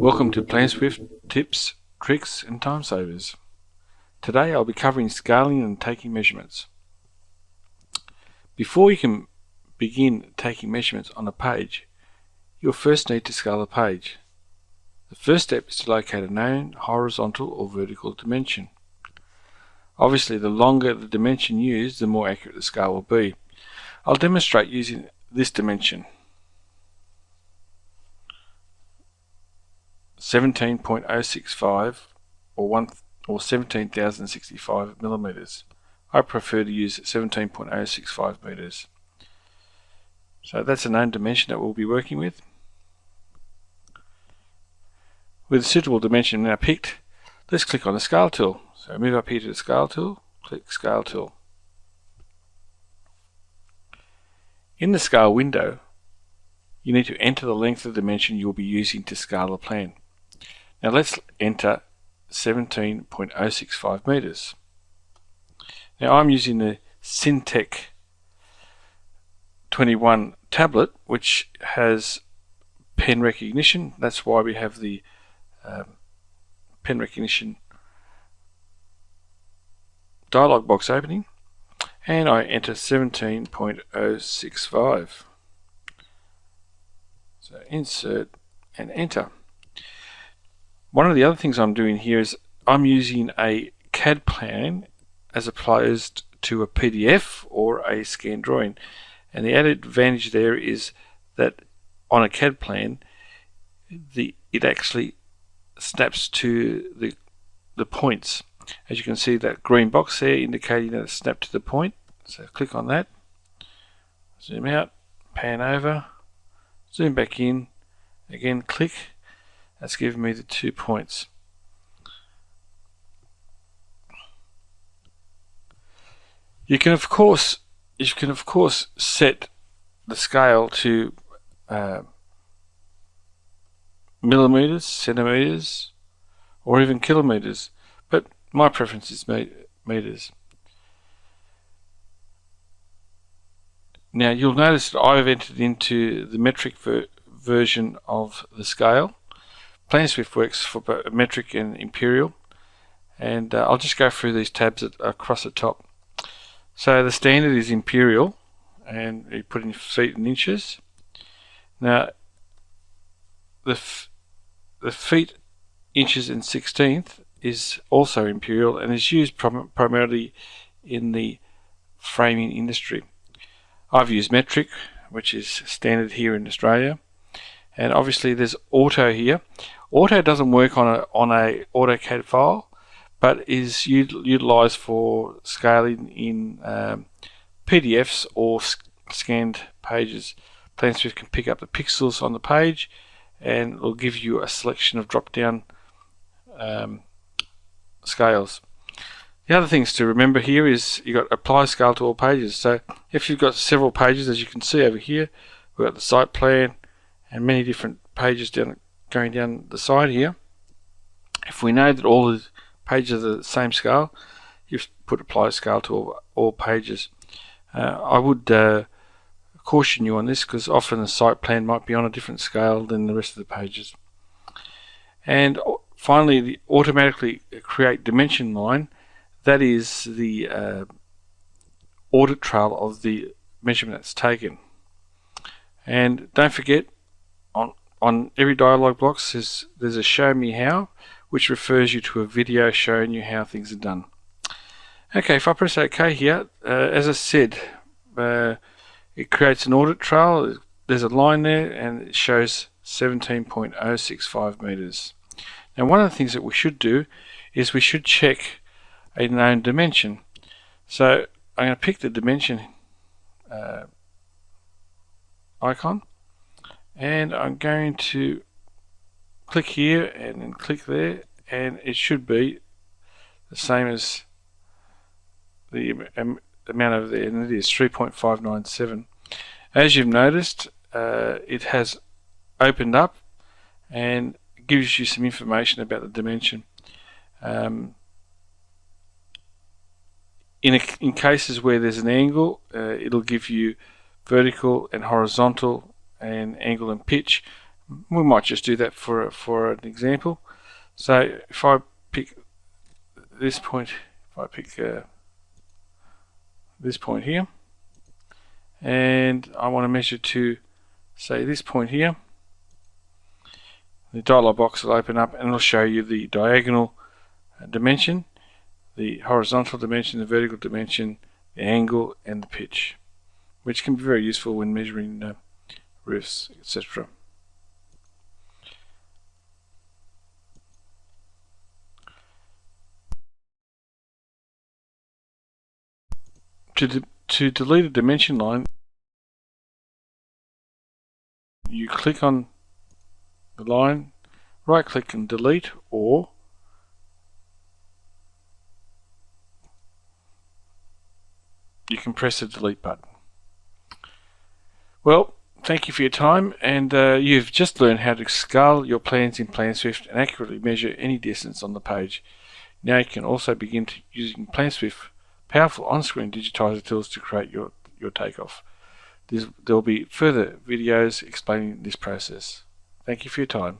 Welcome to Planswift tips, tricks and time savers. Today I'll be covering scaling and taking measurements. Before you can begin taking measurements on a page, you'll first need to scale the page. The first step is to locate a known horizontal or vertical dimension. Obviously, the longer the dimension used, the more accurate the scale will be. I'll demonstrate using this dimension, 17.065 or 17,065 millimeters. I prefer to use 17.065 meters. So that's a known dimension that we'll be working with. With a suitable dimension now picked, let's click on the scale tool. So move up here to the scale tool, click scale tool. In the scale window, you need to enter the length of the dimension you'll be using to scale the plan. Now let's enter 17.065 meters. Now I'm using the Syntec 21 tablet, which has pen recognition. That's why we have the pen recognition dialog box opening, and I enter 17.065. So insert and enter. One of the other things I'm doing here is I'm using a CAD plan as opposed to a PDF or a scanned drawing, and the added advantage there is that on a CAD plan it actually snaps to the points. As you can see, that green box there indicating that it's snapped to the point. So click on that, zoom out, pan over, zoom back in, again click. That's given me the 2 points. You can of course set the scale to millimeters, centimeters, or even kilometers, but my preference is meters. Now you'll notice that I've entered into the metric version of the scale. Planswift works for both metric and imperial, and I'll just go through these tabs across the top. So the standard is imperial, and you put in feet and inches. Now the feet, inches and 16th is also imperial and is used primarily in the framing industry. I've used metric, which is standard here in Australia, and obviously there's auto here. Auto doesn't work on a AutoCAD file, but is utilized for scaling in PDFs or scanned pages. Planswift can pick up the pixels on the page, and it will give you a selection of drop-down scales. The other things to remember here is you've got apply scale to all pages. So if you've got several pages, as you can see over here, we've got the site plan and many different pages going down the side here. If we know that all the pages are the same scale, you put apply scale to all pages. I would caution you on this, because often the site plan might be on a different scale than the rest of the pages. And finally, the automatically create dimension line. That is the audit trail of the measurement that's taken. And don't forget, on every dialog box there's a show me how, which refers you to a video showing you how things are done. Okay, if I press OK here, as I said, it creates an audit trail. There's a line there and it shows 17.065 meters. Now one of the things that we should do is we should check a known dimension. So I'm going to pick the dimension icon, and I'm going to click here and then click there, and it should be the same as the amount over there, and it is 3.597. As you've noticed, it has opened up and gives you some information about the dimension. In cases where there's an angle, it'll give you vertical and horizontal and angle and pitch. We might just do that for an example. So if I pick this point, if I pick this point here, and I want to measure to, say, this point here, the dialog box will open up and it'll show you the diagonal dimension, the horizontal dimension, the vertical dimension, the angle, and the pitch, which can be very useful when measuring roofs, etc. To delete a dimension line, you click on the line, right click and delete, or you can press the delete button. Well, thank you for your time, and you've just learned how to scale your plans in Planswift and accurately measure any distance on the page. Now you can also begin using Planswift powerful on-screen digitizer tools to create your takeoff. There will be further videos explaining this process. Thank you for your time.